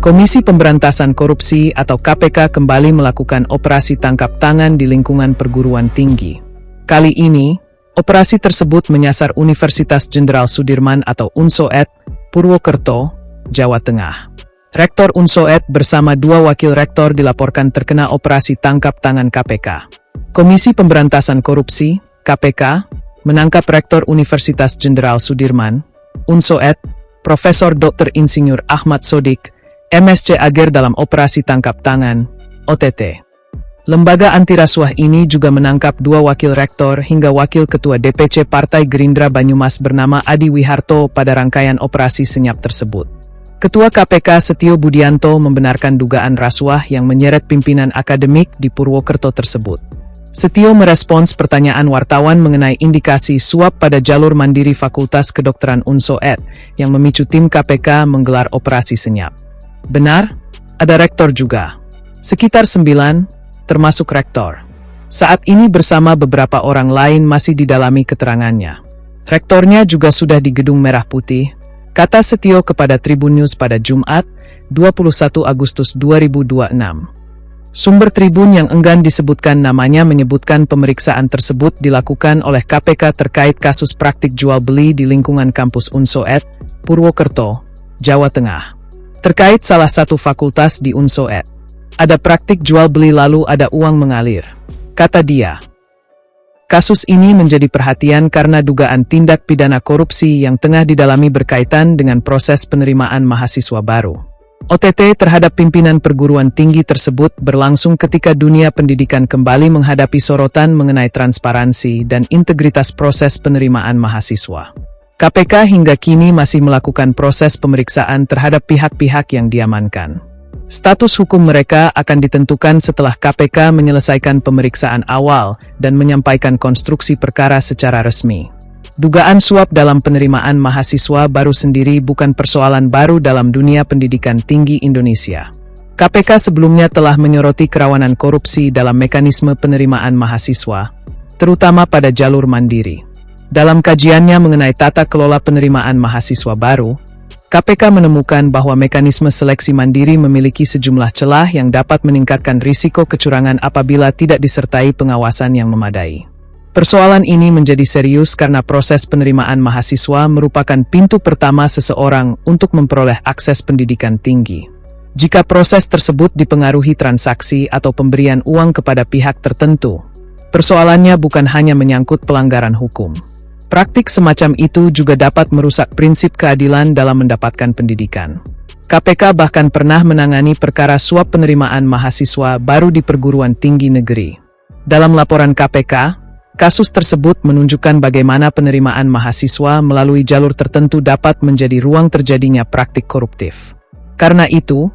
Komisi Pemberantasan Korupsi atau KPK kembali melakukan operasi tangkap tangan di lingkungan perguruan tinggi. Kali ini, operasi tersebut menyasar Universitas Jenderal Sudirman atau UNSOED, Purwokerto, Jawa Tengah. Rektor UNSOED bersama 2 wakil rektor dilaporkan terkena operasi tangkap tangan KPK. Komisi Pemberantasan Korupsi, KPK, menangkap Rektor Universitas Jenderal Sudirman, UNSOED, Profesor Dr. Insinyur Ahmad Sodik, MSc Ager dalam operasi tangkap tangan, OTT. Lembaga anti-rasuah ini juga menangkap 2 wakil rektor hingga wakil ketua DPC Partai Gerindra Banyumas bernama Adi Wiharto pada rangkaian operasi senyap tersebut. Ketua KPK Setio Budianto membenarkan dugaan rasuah yang menyeret pimpinan akademik di Purwokerto tersebut. Setio merespons pertanyaan wartawan mengenai indikasi suap pada jalur mandiri Fakultas Kedokteran UNSOED yang memicu tim KPK menggelar operasi senyap. Benar, ada rektor juga. Sekitar 9, termasuk rektor. Saat ini bersama beberapa orang lain masih didalami keterangannya. Rektornya juga sudah di Gedung Merah Putih, kata Setio kepada Tribun News pada Jumat, 21 Agustus 2026. Sumber Tribun yang enggan disebutkan namanya menyebutkan pemeriksaan tersebut dilakukan oleh KPK terkait kasus praktik jual beli di lingkungan kampus UNSOED, Purwokerto, Jawa Tengah. Terkait salah satu fakultas di UNSOED. Ada praktik jual beli lalu ada uang mengalir, kata dia. Kasus ini menjadi perhatian karena dugaan tindak pidana korupsi yang tengah didalami berkaitan dengan proses penerimaan mahasiswa baru. OTT terhadap pimpinan perguruan tinggi tersebut berlangsung ketika dunia pendidikan kembali menghadapi sorotan mengenai transparansi dan integritas proses penerimaan mahasiswa. KPK hingga kini masih melakukan proses pemeriksaan terhadap pihak-pihak yang diamankan. Status hukum mereka akan ditentukan setelah KPK menyelesaikan pemeriksaan awal dan menyampaikan konstruksi perkara secara resmi. Dugaan suap dalam penerimaan mahasiswa baru sendiri bukan persoalan baru dalam dunia pendidikan tinggi Indonesia. KPK sebelumnya telah menyoroti kerawanan korupsi dalam mekanisme penerimaan mahasiswa, terutama pada jalur mandiri. Dalam kajiannya mengenai tata kelola penerimaan mahasiswa baru, KPK menemukan bahwa mekanisme seleksi mandiri memiliki sejumlah celah yang dapat meningkatkan risiko kecurangan apabila tidak disertai pengawasan yang memadai. Persoalan ini menjadi serius karena proses penerimaan mahasiswa merupakan pintu pertama seseorang untuk memperoleh akses pendidikan tinggi. Jika proses tersebut dipengaruhi transaksi atau pemberian uang kepada pihak tertentu, persoalannya bukan hanya menyangkut pelanggaran hukum. Praktik semacam itu juga dapat merusak prinsip keadilan dalam mendapatkan pendidikan. KPK bahkan pernah menangani perkara suap penerimaan mahasiswa baru di perguruan tinggi negeri. Dalam laporan KPK, kasus tersebut menunjukkan bagaimana penerimaan mahasiswa melalui jalur tertentu dapat menjadi ruang terjadinya praktik koruptif. Karena itu,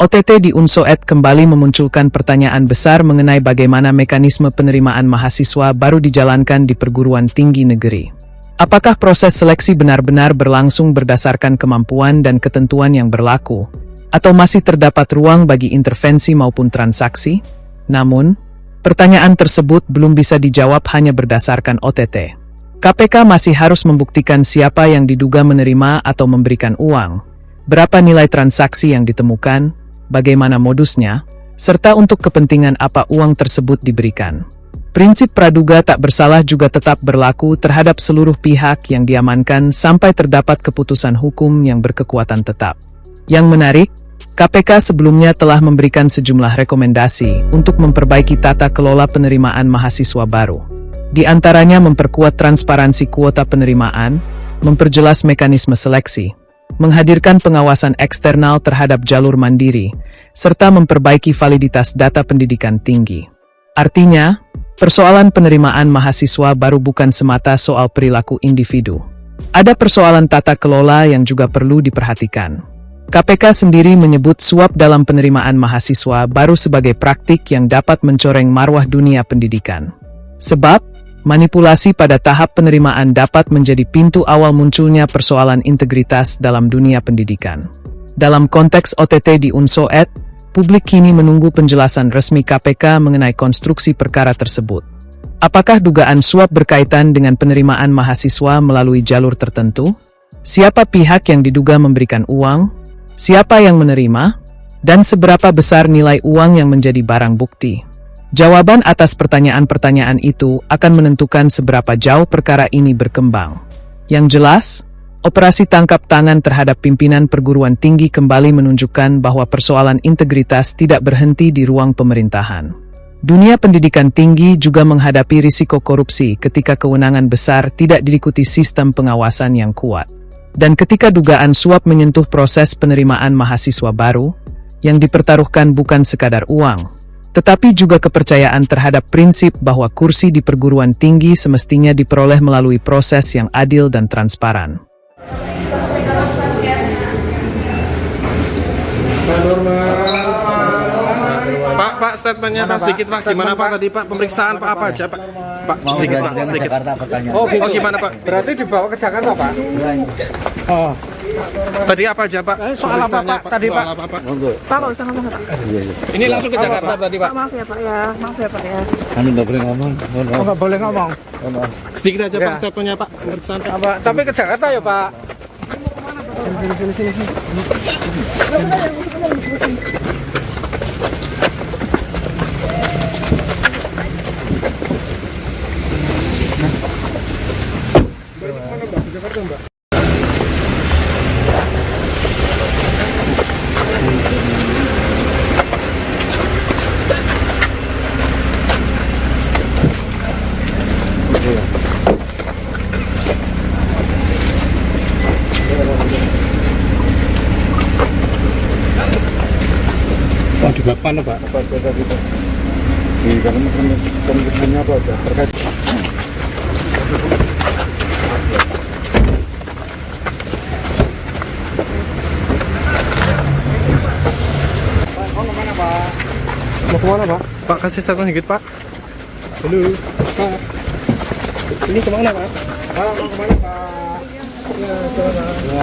OTT di UNSOED kembali memunculkan pertanyaan besar mengenai bagaimana mekanisme penerimaan mahasiswa baru dijalankan di perguruan tinggi negeri. Apakah proses seleksi benar-benar berlangsung berdasarkan kemampuan dan ketentuan yang berlaku, atau masih terdapat ruang bagi intervensi maupun transaksi? Namun, pertanyaan tersebut belum bisa dijawab hanya berdasarkan OTT. KPK masih harus membuktikan siapa yang diduga menerima atau memberikan uang, berapa nilai transaksi yang ditemukan, bagaimana modusnya, serta untuk kepentingan apa uang tersebut diberikan. Prinsip praduga tak bersalah juga tetap berlaku terhadap seluruh pihak yang diamankan sampai terdapat keputusan hukum yang berkekuatan tetap. Yang menarik, KPK sebelumnya telah memberikan sejumlah rekomendasi untuk memperbaiki tata kelola penerimaan mahasiswa baru. Di antaranya memperkuat transparansi kuota penerimaan, memperjelas mekanisme seleksi, menghadirkan pengawasan eksternal terhadap jalur mandiri, serta memperbaiki validitas data pendidikan tinggi. Artinya, persoalan penerimaan mahasiswa baru bukan semata soal perilaku individu. Ada persoalan tata kelola yang juga perlu diperhatikan. KPK sendiri menyebut suap dalam penerimaan mahasiswa baru sebagai praktik yang dapat mencoreng marwah dunia pendidikan. Sebab, manipulasi pada tahap penerimaan dapat menjadi pintu awal munculnya persoalan integritas dalam dunia pendidikan. Dalam konteks OTT di UNSOED, publik kini menunggu penjelasan resmi KPK mengenai konstruksi perkara tersebut. Apakah dugaan suap berkaitan dengan penerimaan mahasiswa melalui jalur tertentu? Siapa pihak yang diduga memberikan uang? Siapa yang menerima? Dan seberapa besar nilai uang yang menjadi barang bukti? Jawaban atas pertanyaan-pertanyaan itu akan menentukan seberapa jauh perkara ini berkembang. Yang jelas, operasi tangkap tangan terhadap pimpinan perguruan tinggi kembali menunjukkan bahwa persoalan integritas tidak berhenti di ruang pemerintahan. Dunia pendidikan tinggi juga menghadapi risiko korupsi ketika kewenangan besar tidak diikuti sistem pengawasan yang kuat. Dan ketika dugaan suap menyentuh proses penerimaan mahasiswa baru, yang dipertaruhkan bukan sekadar uang, tetapi juga kepercayaan terhadap prinsip bahwa kursi di perguruan tinggi semestinya diperoleh melalui proses yang adil dan transparan. Pak, statementnya Pak sedikit Pak, gimana Pak tadi Pak, pemeriksaan Pak apa aja Pak? Pak, sedikit Pak, sedikit. Oh, gimana Pak? Berarti dibawa ke Jakarta Pak? Oh. Tadi apa aja Pak? Soal apa Pak? Tadi Pak? Pak, Pak, nggak usah ngomong Pak. ini langsung ke Jakarta berarti Pak? Maaf ya Pak ya, maaf ya Pak ya. Anu nggak boleh ngomong. Oh, nggak boleh ngomong. Sedikit aja Pak statementnya Pak, pemeriksaan Pak. Apa? Tapi ke Jakarta ya Pak? Oh, di belakang mana Pak? Di dalam pemeriksaannya apa aja terkait? Mau kemana Pak? Pak, kasih statement sedikit Pak. Halo Pak, ini kemana Pak? Mau kemana Pak? Ya,